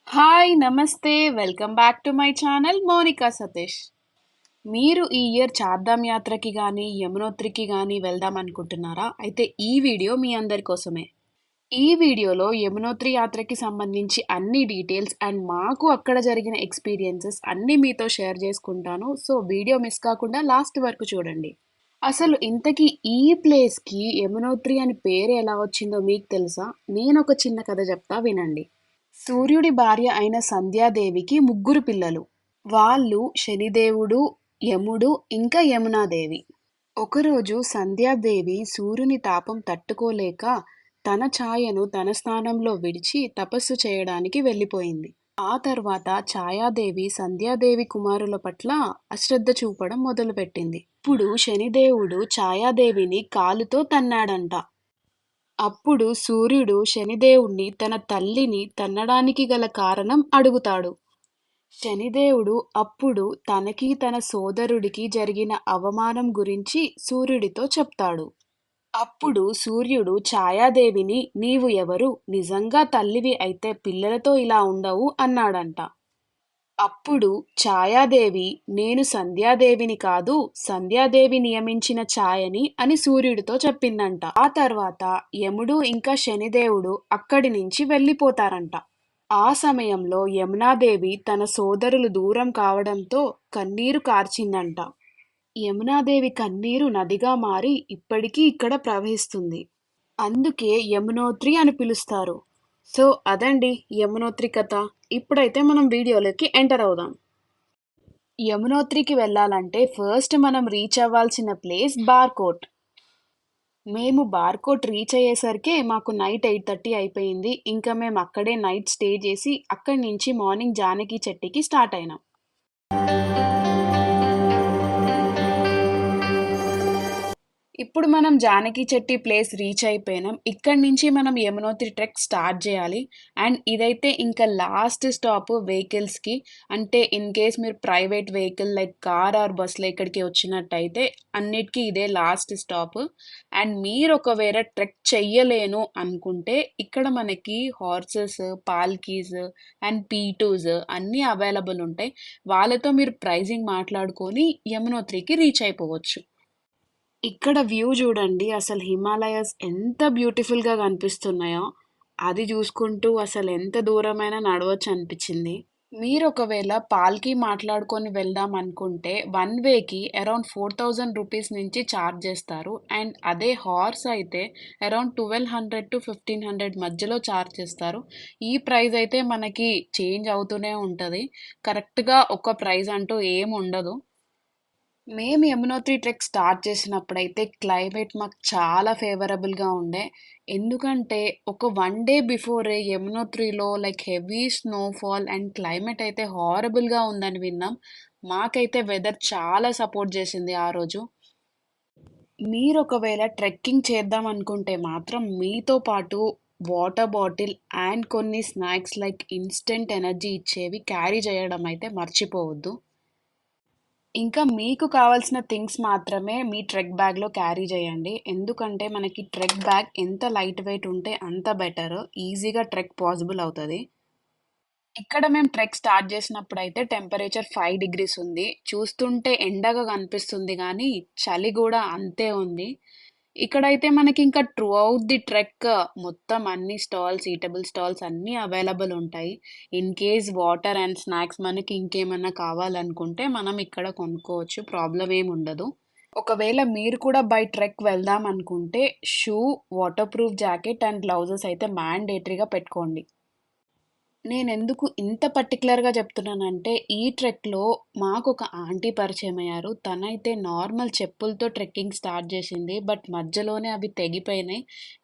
Hi నమస్తే welcome back to my channel Monika Satish. మీరు ఈ ఇయర్ చార్ధామ్ యాత్రకి కానీ యమునోత్రికి కానీ వెళ్దాం అనుకుంటున్నారా? అయితే ఈ వీడియో మీ అందరి కోసమే. ఈ వీడియోలో యమునోత్రి యాత్రకి సంబంధించి అన్ని డీటెయిల్స్ అండ్ మాకు అక్కడ జరిగిన ఎక్స్పీరియన్సెస్ అన్నీ మీతో షేర్ చేసుకుంటాను. సో వీడియో మిస్ కాకుండా లాస్ట్ వరకు చూడండి. అసలు ఇంతకీ ఈ ప్లేస్కి యమునోత్రి అని పేరు ఎలా వచ్చిందో మీకు తెలుసా? నేను ఒక చిన్న కథ చెప్తా వినండి. సూర్యుడి భార్య అయిన సంధ్యాదేవికి ముగ్గురు పిల్లలు. వాళ్ళు శనిదేవుడు, యముడు ఇంకా యమునాదేవి. ఒకరోజు సంధ్యాదేవి సూర్యుని తాపం తట్టుకోలేక తన ఛాయను తన స్థానంలో విడిచి తపస్సు చేయడానికి వెళ్ళిపోయింది. ఆ తర్వాత ఛాయాదేవి సంధ్యాదేవి కుమారుల పట్ల అశ్రద్ధ చూపడం మొదలుపెట్టింది. ఇప్పుడు శనిదేవుడు ఛాయాదేవిని కాలుతో తన్నాడంట. అప్పుడు సూర్యుడు శనిదేవుణ్ణి తన తల్లిని తన్నడానికి గల కారణం అడుగుతాడు. శనిదేవుడు అప్పుడు తనకి తన సోదరుడికి జరిగిన అవమానం గురించి సూర్యుడితో చెప్తాడు. అప్పుడు సూర్యుడు ఛాయాదేవిని నీవు ఎవరు, నిజంగా తల్లివి అయితే పిల్లలతో ఇలా ఉండవు అన్నాడంట. అప్పుడు ఛాయాదేవి నేను సంధ్యాదేవిని కాదు, సంధ్యాదేవి నియమించిన ఛాయని అని సూర్యుడితో చెప్పిందంట. ఆ తర్వాత యముడు ఇంకా శనిదేవుడు అక్కడి నుంచి వెళ్ళిపోతారంట. ఆ సమయంలో యమునాదేవి తన సోదరులు దూరం కావడంతో కన్నీరు కార్చిందంట. యమునాదేవి కన్నీరు నదిగా మారి ఇప్పటికీ ఇక్కడ ప్రవహిస్తుంది. అందుకే యమునోత్రి అని పిలుస్తారు. సో అదండి యమునోత్రి కథ. ఇప్పుడైతే మనం వీడియోలోకి ఎంటర్ అవుదాం. యమునోత్రికి వెళ్ళాలంటే ఫస్ట్ మనం రీచ్ అవ్వాల్సిన ప్లేస్ బార్కోట్. మేము బార్కోట్ రీచ్ అయ్యేసరికి మాకు నైట్ 8:30 అయిపోయింది. ఇంకా మేము అక్కడే నైట్ స్టే చేసి అక్కడి నుంచి మార్నింగ్ జానకి చెట్టికి స్టార్ట్ అయినాం. ఇప్పుడు మనం జానకి చెట్టి ప్లేస్ రీచ్ అయిపోయినాం. ఇక్కడి నుంచి మనం యమునోత్రి ట్రెక్ స్టార్ట్ చేయాలి. అండ్ ఇదైతే ఇంకా లాస్ట్ స్టాప్ వెహికల్స్కి. అంటే ఇన్ కేస్ మీరు private vehicle like car or బస్లో ఇక్కడికి వచ్చినట్టయితే అన్నిటికీ ఇదే లాస్ట్ స్టాప్. అండ్ మీరు ఒకవేళ ట్రెక్ చెయ్యలేను అనుకుంటే ఇక్కడ మనకి హార్సెస్, పాల్కీస్ అండ్ పీటూస్ అన్నీ అవైలబుల్ ఉంటాయి. వాళ్ళతో మీరు ప్రైజింగ్ మాట్లాడుకొని యమునోత్రికి రీచ్ అయిపోవచ్చు. ఇక్కడ వ్యూ చూడండి, అసలు హిమాలయాస్ ఎంత బ్యూటిఫుల్గా కనిపిస్తున్నాయో. అది చూసుకుంటూ అసలు ఎంత దూరమైనా నడవచ్చు అనిపించింది. మీరు ఒకవేళ పాల్కి మాట్లాడుకొని వెళ్దాం అనుకుంటే వన్ వేకి అరౌండ్ 4000 రూపీస్ నుంచి ఛార్జ్ చేస్తారు. అండ్ అదే హార్స్ అయితే అరౌండ్ 1200 to 1500 మధ్యలో ఛార్జ్ చేస్తారు. ఈ ప్రైస్ అయితే మనకి చేంజ్ అవుతూనే ఉంటుంది. కరెక్ట్గా ఒక ప్రైస్ అంటూ ఏం ఉండదు. మేము యమునోత్రి ట్రెక్ స్టార్ట్ చేసినప్పుడైతే క్లైమేట్ మాకు చాలా ఫేవరబుల్గా ఉండే. ఎందుకంటే ఒక 1 డే బిఫోరే యమునోత్రిలో like heavy snowfall and climate అయితే హారబుల్గా ఉందని విన్నాం. మాకైతే వెదర్ చాలా సపోర్ట్ చేసింది ఆ రోజు. మీరు ఒకవేళ ట్రెక్కింగ్ చేద్దాం అనుకుంటే మాత్రం మీతో పాటు వాటర్ బాటిల్ అండ్ కొన్ని స్నాక్స్ లైక్ ఇన్స్టెంట్ ఎనర్జీ ఇచ్చేవి క్యారీ చేయడం అయితే మర్చిపోవద్దు. ఇంకా మీకు కావాల్సిన థింగ్స్ మాత్రమే మీ ట్రెక్ బ్యాగ్‌లో క్యారీ చేయండి. ఎందుకంటే మనకి ట్రెక్ బ్యాగ్ ఎంత లైట్ వెయిట్ ఉంటే అంత బెటర్. ఈజీగా ట్రెక్ పాసిబుల్ అవుతది. ఇక్కడ మేము ట్రెక్ స్టార్ట్ చేసినప్పుడైతే టెంపరేచర్ 5 డిగ్రీస్ ఉంది. చూస్తుంటే ఎండగా కనిపిస్తుంది గానీ, చలి గూడా అంతే ఉంది. ఇక్కడైతే మనకింకా త్రూ ఔట్ ది ట్రెక్ మొత్తం అన్ని స్టాల్స్, ఈటబుల్ స్టాల్స్ అన్నీ అవైలబుల్ ఉంటాయి. In case water and snacks మనకి ఇంకేమన్నా కావాలనుకుంటే మనం ఇక్కడ కొనుక్కోవచ్చు. ప్రాబ్లమ్ ఏమి ఉండదు. ఒకవేళ మీరు కూడా బై ట్రెక్ వెళ్దాం అనుకుంటే shoe, water proof jacket and gloves అయితే మ్యాండేటరీగా పెట్టుకోండి. నేనెందుకు ఇంత పర్టిక్యులర్‌గా చెప్తున్నానంటే, ఈ ట్రెక్‌లో మాకొక ఆంటీ పరిచయమయ్యారు. తనైతే నార్మల్ చెప్పులతో ట్రెక్కింగ్ స్టార్ట్ చేసింది. బట్ మధ్యలోనే అవి తెగిపోయినాయి.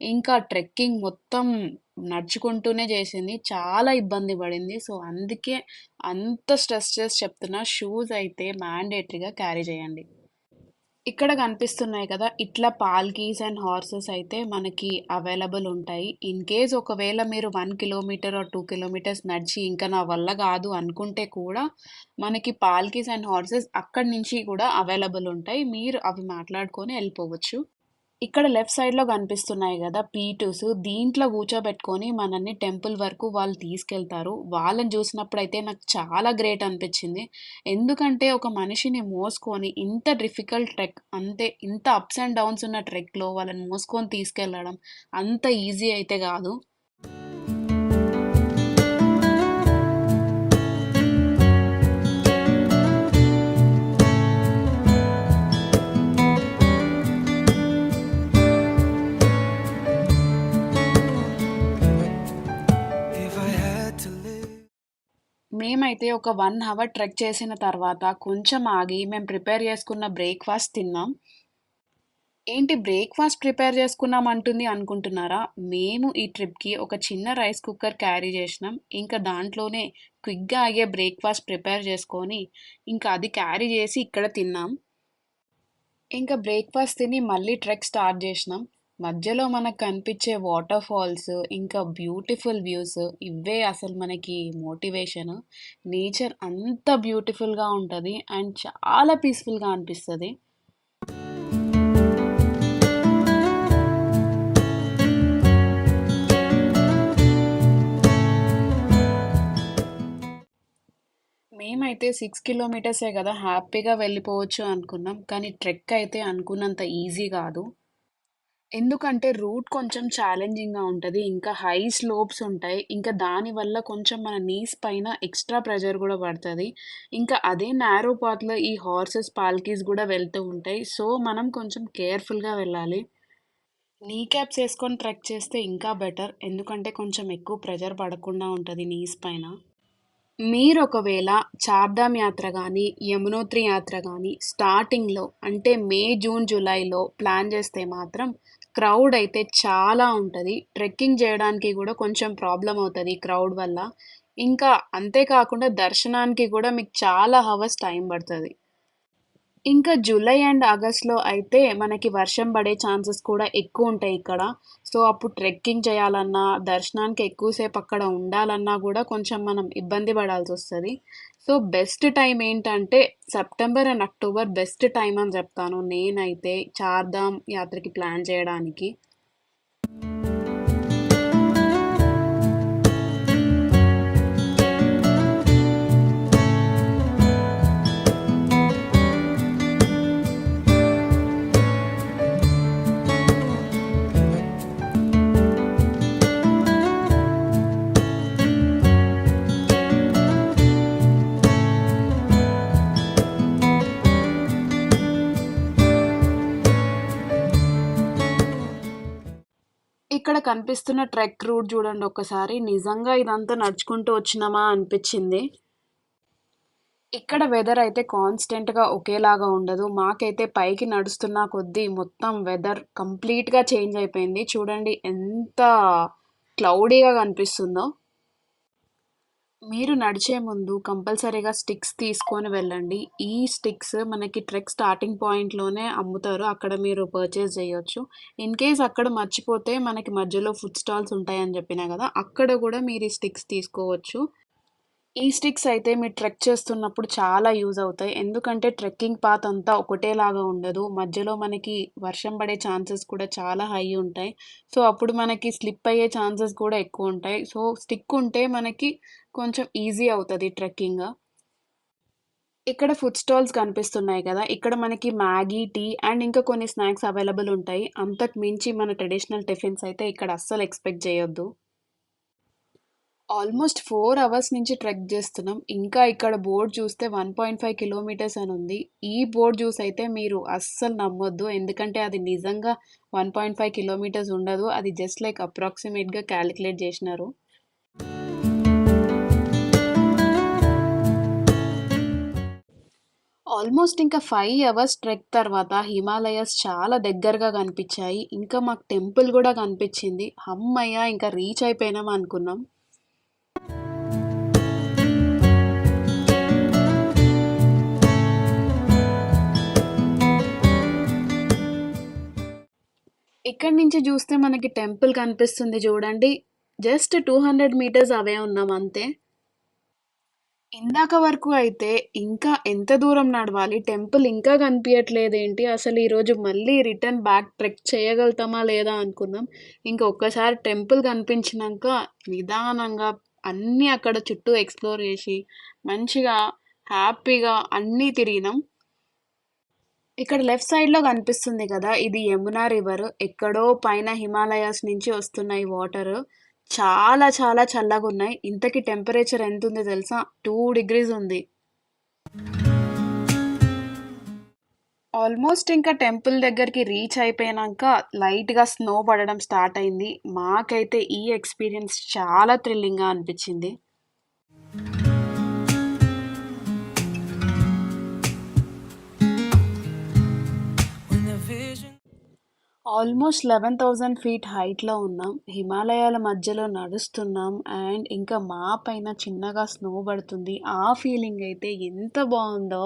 ఇంకా ట్రెక్కింగ్ మొత్తం నడుచుకుంటూనే చేసింది. చాలా ఇబ్బంది పడింది. సో, అందుకే అంత స్ట్రెస్ చేసి చెప్తున్నా. షూస్ అయితే మ్యాండేటరీగా క్యారీ చేయండి. ఇక్కడ కనిపిస్తున్నాయి కదా! ఇట్లా పాల్కీస్ అండ్ హార్సెస్ అయితే మనకి అవైలబుల్ ఉంటాయి. ఇన్ కేస్ ఒకవేళ మీరు 1 కిలోమీటర్ ఆర్ 2 కిలోమీటర్స్ నడిచి ఇంకా నా వల్ల కాదు అనుకుంటే కూడా మనకి పాల్కీస్ అండ్ హార్సెస్ అక్కడి నుంచి కూడా అవైలబుల్ ఉంటాయి. మీరు అవి మాట్లాడుకొని వెళ్ళిపోవచ్చు. ఇక్కడ లెఫ్ట్ సైడ్‌లో కనిపిస్తున్నాయి గదా! పీ2స్ దీంట్లో కూర్చోబెట్టుకొని మనల్ని టెంపుల్ వరకు వాళ్ళు తీసుకెళ్తారు. వాళ్ళని చూసినప్పుడైతే నాకు చాలా గ్రేట్ అనిపిచ్చింది. ఎందుకంటే ఒక మనిషిని మోసుకొని ఇంత డిఫికల్ట్ ట్రెక్ అంతే ఇంత అప్స్ అండ్ డౌన్స్ ఉన్న ట్రెక్‌లో వాళ్ళని మోసుకొని తీసుకెళ్లడం అంత ఈజీ అయితే గాదు. If I had to live. మేమైతే ఒక 1 అవర్ ట్రెక్ చేసిన తర్వాత కొంచెం ఆగి మేము ప్రిపేర్ చేసుకున్న బ్రేక్‌ఫాస్ట్ తిన్నాం. ఏంటి బ్రేక్‌ఫాస్ట్ ప్రిపేర్ చేసుకున్నాం అంటుంది అనుకుంటున్నారా? మేము ఈ ట్రిప్‌కి ఒక చిన్న రైస్ కుక్కర్ క్యారీ చేసినాం. ఇంకా దాంట్లోనే క్విక్‌గా అయ్యే బ్రేక్‌ఫాస్ట్ ప్రిపేర్ చేసుకొని, ఇంకా అది క్యారీ చేసి ఇక్కడ తిన్నాం. ఇంకా బ్రేక్‌ఫాస్ట్ తిని మళ్ళీ ట్రెక్ స్టార్ట్ చేసినాం. మధ్యలో మనకు కనిపించే వాటర్ ఫాల్స్, ఇంకా బ్యూటిఫుల్ వ్యూస్ ఇవే అసలు మనకి మోటివేషన్. నేచర్ అంత బ్యూటిఫుల్‌గా ఉంటది. అండ్ చాలా పీస్‌ఫుల్‌గా అనిపిస్తది. మేమైతే 6 కిలోమీటర్సే గదా! హ్యాపీగా వెళ్ళిపోవచ్చు అనుకున్నాం. కానీ ట్రెక్ అయితే అనుకున్నంత ఈజీ గాదు. ఎందుకంటే రూట్ కొంచెం ఛాలెంజింగ్‌గా ఉంటది. ఇంకా హై స్లోప్స్ ఉంటాయి. ఇంకా దానివల్ల కొంచెం మన నీస్ పైన ఎక్స్‌ట్రా ప్రెషర్ గూడా పడతది. ఇంకా అదే నారో పాత్‌లో ఈ హార్సెస్, పాల్కీస్ గూడా వెళ్తూ ఉంటాయి. సో, మనం కొంచెం కేర్‌ఫుల్‌గా వెళ్ళాలి. నీ క్యాప్స్ ఏసుకొని ట్రెక్ చేస్తే ఇంకా బెటర్. ఎందుకంటే కొంచెం ఎక్కువ ప్రెషర్ పడకుండా ఉంటది నీస్ పైన. మీరొకవేళ చార్ధామ్ యాత్ర గానీ, యమునోత్రి యాత్ర గానీ స్టార్టింగ్‌లో అంటే మే, జూన్, జులైలో ప్లాన్ చేస్తే మాత్రం క్రౌడ్ అయితే చాలా ఉంటది. ట్రెక్కింగ్ చేయడానికి గూడా కొంచెం ప్రాబ్లమ్ అవుతది క్రౌడ్ వల్ల. ఇంకా అంతే కాకుండా దర్శనానికి గూడా మీకు చాలా హవర్స్ టైం పడతది. ఇంకా జూలై అండ్ ఆగస్ట్‌లో అయితే మనకి వర్షం పడే ఛాన్సెస్ కూడా ఎక్కువుంటాయి ఇక్కడ. సో, అప్పుడు ట్రెక్కింగ్ చేయాలన్నా, దర్శనానికి ఎక్కువ సేపు అక్కడ ఉండాలన్నా గూడా కొంచెం మనం ఇబ్బంది పడాల్సొస్తది. సో, బెస్ట్ టైమ్ ఏంటంటే September and October best time అని చెప్తాను నేనైతే చార్ధామ్ యాత్రకి ప్లాన్ చేయడానికి. ఇక్కడ కనిపిస్తున్న ట్రెక్ రూట్ చూడండి ఒక్కసారి. నిజంగా ఇదంతా నడుచుకుంటూ వచ్చినామా అనిపిచ్చింది. ఇక్కడ వెదర్ అయితే కాన్స్టెంట్‌గా ఒకేలాగా ఉండదు. మాకైతే పైకి నడుస్తున్న కొద్దీ మొత్తం వెదర్ కంప్లీట్‌గా చేంజ్ అయిపోయింది. చూడండి ఎంత క్లౌడీగా కనిపిస్తుందో. మీరు నడిచే ముందు కంపల్సరీగా స్టిక్స్ తీసుకొని వెళ్ళండి. ఈ స్టిక్స్ మనకి ట్రెక్ స్టార్టింగ్ పాయింట్‌లోనే అమ్ముతారు. అక్కడ మీరు పర్చేస్ చేయొచ్చు. ఇన్‌కేస్ అక్కడ మర్చిపోతే మనకి మధ్యలో ఫుడ్ స్టాల్స్ ఉంటాయని చెప్పినా కదా! అక్కడ కూడా మీరు ఈ స్టిక్స్ తీసుకోవచ్చు. ఈ స్టిక్స్ అయితే మీరు ట్రెక్ చేస్తున్నప్పుడు చాలా యూజ్ అవుతాయి. ఎందుకంటే ట్రెక్కింగ్ పాత్ అంతా ఒకటేలాగా ఉండదు. మధ్యలో మనకి వర్షం పడే ఛాన్సెస్ కూడా చాలా హై ఉంటాయి. సో, అప్పుడు మనకి స్లిప్ అయ్యే ఛాన్సెస్ కూడా ఎక్కువుంటాయి. సో, స్టిక్ ఉంటే మనకి కొంచెం ఈజీ అవుతది ట్రెక్కింగ్. ఇక్కడ ఫుడ్ స్టాల్స్ కనిపిస్తున్నాయి కదా! ఇక్కడ మనకి మ్యాగీ, టీ అండ్ ఇంకా కొన్ని స్నాక్స్ అవైలబుల్ ఉంటాయి. అంతకు మించి మన ట్రెడిషనల్ టిఫిన్స్ అయితే ఇక్కడ అస్సలు ఎక్స్‌పెక్ట్ చేయొద్దు. ఆల్మోస్ట్ 4 అవర్స్ నుంచి ట్రెక్ చేస్తున్నాం. ఇంకా ఇక్కడ బోర్డ్ చూస్తే 1.5 కిలోమీటర్స్ అని ఉంది. ఈ బోర్డ్ చూసైతే మీరు అస్సలు నమ్మొద్దు. ఎందుకంటే అది నిజంగా 1.5 కిలోమీటర్స్ ఉండదు. అది జస్ట్ లైక్ అప్రాక్సిమేట్‌గా కాలిక్యులేట్ చేసినారు. ఆల్మోస్ట్ ఇంకా 5 అవర్స్ ట్రెక్ తర్వాత హిమాలయస్ చాలా దగ్గరగా కనిపించాయి. ఇంకా మాకు టెంపుల్ కూడా కనిపించింది. హమ్మయ్య! ఇంకా రీచ్ అయిపోయినాం అనుకున్నాం. ఇక్కడి నుంచి చూస్తే మనకి టెంపుల్ కనిపిస్తుంది చూడండి. జస్ట్ 200 మీటర్స్ అవే ఉన్నాం అంతే. ఇందాక వరకు అయితే ఇంకా ఎంత దూరం నడవాలి? టెంపుల్ ఇంకా కనిపియట్లేదేంటి? అసలు ఈరోజు మళ్ళీ రిటర్న్ బ్యాక్ ట్రెక్ చేయగలుగుతామా లేదా అనుకున్నాం. ఇంక ఒక్కసారి టెంపుల్ కనిపించినంక నిదానంగా అన్నీ అక్కడ చుట్టూ ఎక్స్‌ప్లోర్ చేసి, మంచిగా హ్యాపీగా అన్నీ తిరిగినాం. ఇక్కడ లెఫ్ట్ సైడ్‌లో కనిపిస్తుంది కదా! ఇది యమునా రివర్. ఎక్కడో పైన హిమాలయాస్ నుంచి వస్తున్నాయి వాటరు. చాలా చాలా చల్లగున్నాయి. ఇంతకి టెంపరేచర్ ఎంతుందో తెలుసా? 2 డిగ్రీస్ ఉంది. ఆల్మోస్ట్ ఇంకా టెంపుల్ దగ్గరికి రీచ్ అయిపోయినాక లైట్‌గా స్నో పడడం స్టార్ట్ అయింది. మాకైతే ఈ ఎక్స్‌పీరియన్స్ చాలా థ్రిల్లింగ్‌గా అనిపిచ్చింది. when the vision. Almost 11,000 feet హైట్‌లో ఉన్నాం. హిమాలయాల మధ్యలో నడుస్తున్నాం. అండ్ ఇంకా మా పైన చిన్నగా స్నో పడుతుంది. ఆ ఫీలింగ్ అయితే ఎంత బావుందో.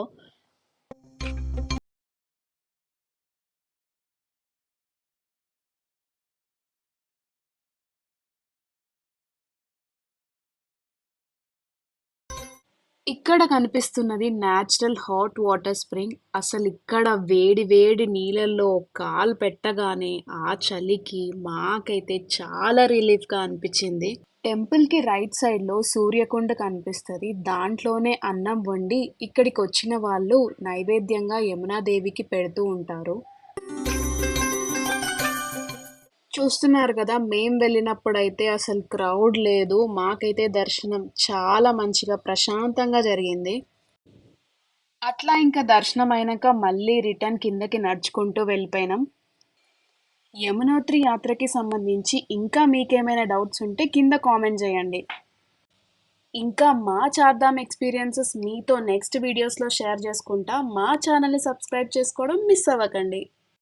ఇక్కడ కనిపిస్తున్నది న్యాచురల్ హాట్ వాటర్ స్ప్రింగ్. అసలు ఇక్కడ వేడి వేడి నీళ్ళల్లో కాలు పెట్టగానే ఆ చలికి మాకైతే చాలా రిలీఫ్‌గా అనిపిచ్చింది. టెంపుల్‌కి రైట్ సైడ్‌లో సూర్యకుండ కనిపిస్తది. దాంట్లోనే అన్నం వండి ఇక్కడికొచ్చిన వాళ్ళు నైవేద్యంగా యమునాదేవికి పెడుతూ ఉంటారు. చూస్తున్నారు కదా! మేం వెళ్ళినప్పుడైతే అసలు క్రౌడ్ లేదు. మాకైతే దర్శనం చాలా మంచిగా ప్రశాంతంగా జరిగింది. అట్లా ఇంకా దర్శనం అయినాక మళ్ళీ రిటర్న్ కిందకి నడుచుకుంటూ వెళ్ళిపోయినాం. యమునోత్రి యాత్రకి సంబంధించి ఇంకా మీకేమైనా డౌట్స్ ఉంటే కింద కామెంట్ చేయండి. ఇంకా మా చార్ధామ్ ఎక్స్పీరియన్సెస్ మీతో నెక్స్ట్ వీడియోస్‌లో షేర్ చేసుకుంటా. మా ఛానల్‌ని సబ్స్క్రైబ్ చేసుకోవడం మిస్ అవ్వకండి.